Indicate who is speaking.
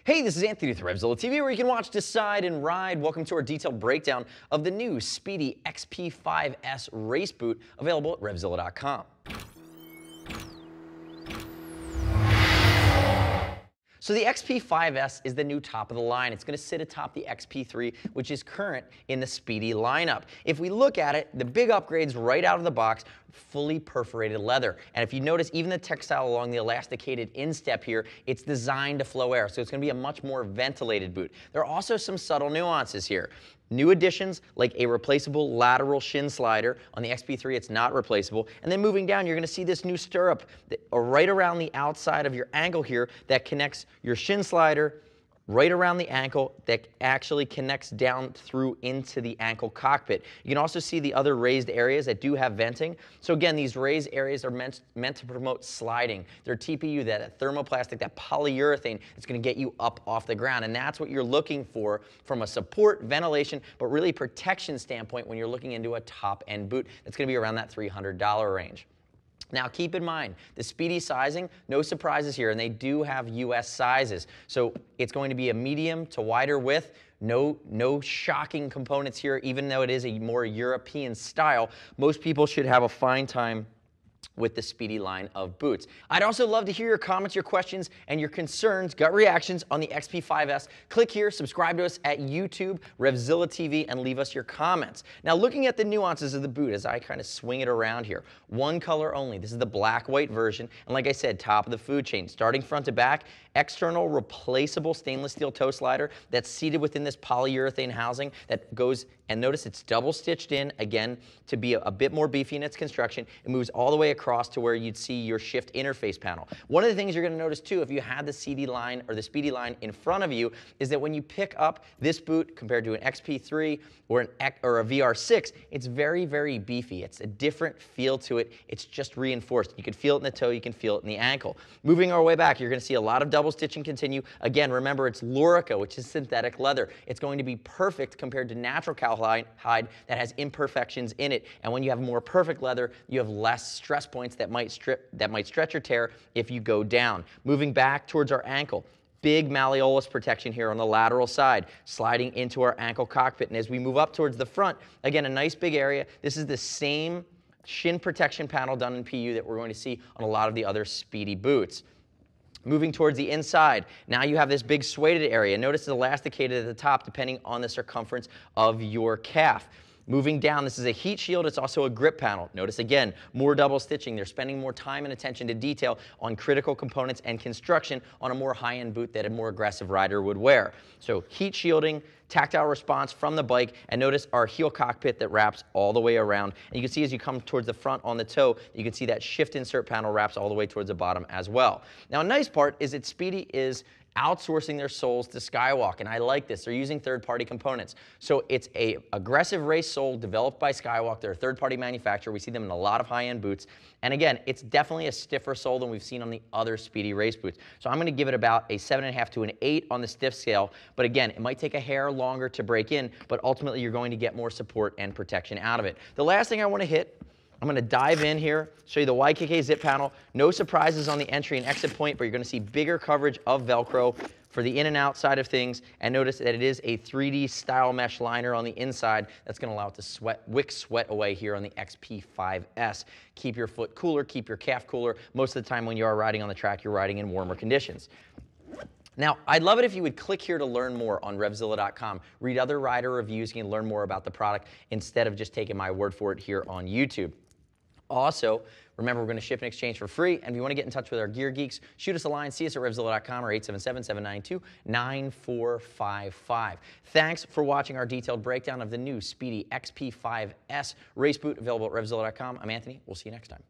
Speaker 1: Hey, this is Anthony with RevZilla TV, where you can watch, decide, and ride. Welcome to our detailed breakdown of the new Spidi XP5-S race boot, available at RevZilla.com. So the XP5-S is the new top of the line. It's going to sit atop the XP3, which is current in the Spidi lineup. If we look at it, the big upgrades right out of the box, fully perforated leather. And if you notice, even the textile along the elasticated instep here, it's designed to flow air. So it's going to be a much more ventilated boot. There are also some subtle nuances here. New additions like a replaceable lateral shin slider. On the XP3, it's not replaceable. And then moving down, you're going to see this new stirrup right around the outside of your ankle here that connects your shin slider right around the ankle that actually connects down through into the ankle cockpit. You can also see the other raised areas that do have venting. So again, these raised areas are meant to promote sliding. They're TPU, that thermoplastic, that polyurethane that's going to get you up off the ground. And that's what you're looking for from a support, ventilation, but really protection standpoint when you're looking into a top-end boot that's going to be around that $300 range. Now keep in mind, the Spidi sizing, no surprises here, and they do have US sizes. So it's going to be a medium to wider width. No shocking components here, even though it is a more European style. Most people should have a fine time with the Spidi line of boots. I'd also love to hear your comments, your questions, and your concerns, gut reactions on the XP5-S. Click here, subscribe to us at YouTube, RevZilla TV, and leave us your comments. Now, looking at the nuances of the boot as I kind of swing it around here. One color only. This is the black-white version. And like I said, top of the food chain. Starting front to back, external replaceable stainless steel toe slider that's seated within this polyurethane housing that goes, and notice it's double stitched in, again, to be a bit more beefy in its construction. It moves all the way across to where you'd see your shift interface panel. One of the things you're going to notice too, if you had the CD line or the Spidi line in front of you, is that when you pick up this boot compared to an XP3 or a VR6, it's very, very beefy. It's a different feel to it. It's just reinforced. You can feel it in the toe, you can feel it in the ankle. Moving our way back, you're going to see a lot of double stitching continue. Again, remember, it's Lorica, which is synthetic leather. It's going to be perfect compared to natural cowhide that has imperfections in it. And when you have more perfect leather, you have less stress points that might stretch or tear if you go down. Moving back towards our ankle. Big malleolus protection here on the lateral side, sliding into our ankle cockpit. And as we move up towards the front, again, a nice big area. This is the same shin protection panel done in PU that we're going to see on a lot of the other Spidi boots. Moving towards the inside, now you have this big suede area. Notice it's elasticated at the top depending on the circumference of your calf. Moving down, this is a heat shield. It's also a grip panel. Notice again, more double stitching. They're spending more time and attention to detail on critical components and construction on a more high-end boot that a more aggressive rider would wear. So heat shielding, tactile response from the bike, and notice our heel cockpit that wraps all the way around. And you can see as you come towards the front on the toe, you can see that shift insert panel wraps all the way towards the bottom as well. Now, a nice part is that Spidi is outsourcing their soles to Skywalk, and I like this. They're using third-party components. So it's a aggressive race sole developed by Skywalk. They're a third-party manufacturer. We see them in a lot of high-end boots. And again, it's definitely a stiffer sole than we've seen on the other Spidi race boots. So I'm going to give it about a 7.5 to an 8 on the stiff scale. But again, it might take a hair longer to break in, but ultimately you're going to get more support and protection out of it. The last thing I want to hit, I'm going to dive in here, show you the Ykk Zip Panel. No surprises on the entry and exit point, but you're going to see bigger coverage of Velcro for the in and out side of things. And notice that it is a 3D style mesh liner on the inside that's going to allow it to wick sweat away here on the XP5-S. Keep your foot cooler, keep your calf cooler. Most of the time when you are riding on the track, you're riding in warmer conditions. Now, I'd love it if you would click here to learn more on RevZilla.com. Read other rider reviews. You can learn more about the product instead of just taking my word for it here on YouTube. Also, remember, we're going to ship and exchange for free. And if you want to get in touch with our gear geeks, shoot us a line. See us at RevZilla.com or 877-792-9455. Thanks for watching our detailed breakdown of the new Spidi XP5-S race boot available at RevZilla.com. I'm Anthony. We'll see you next time.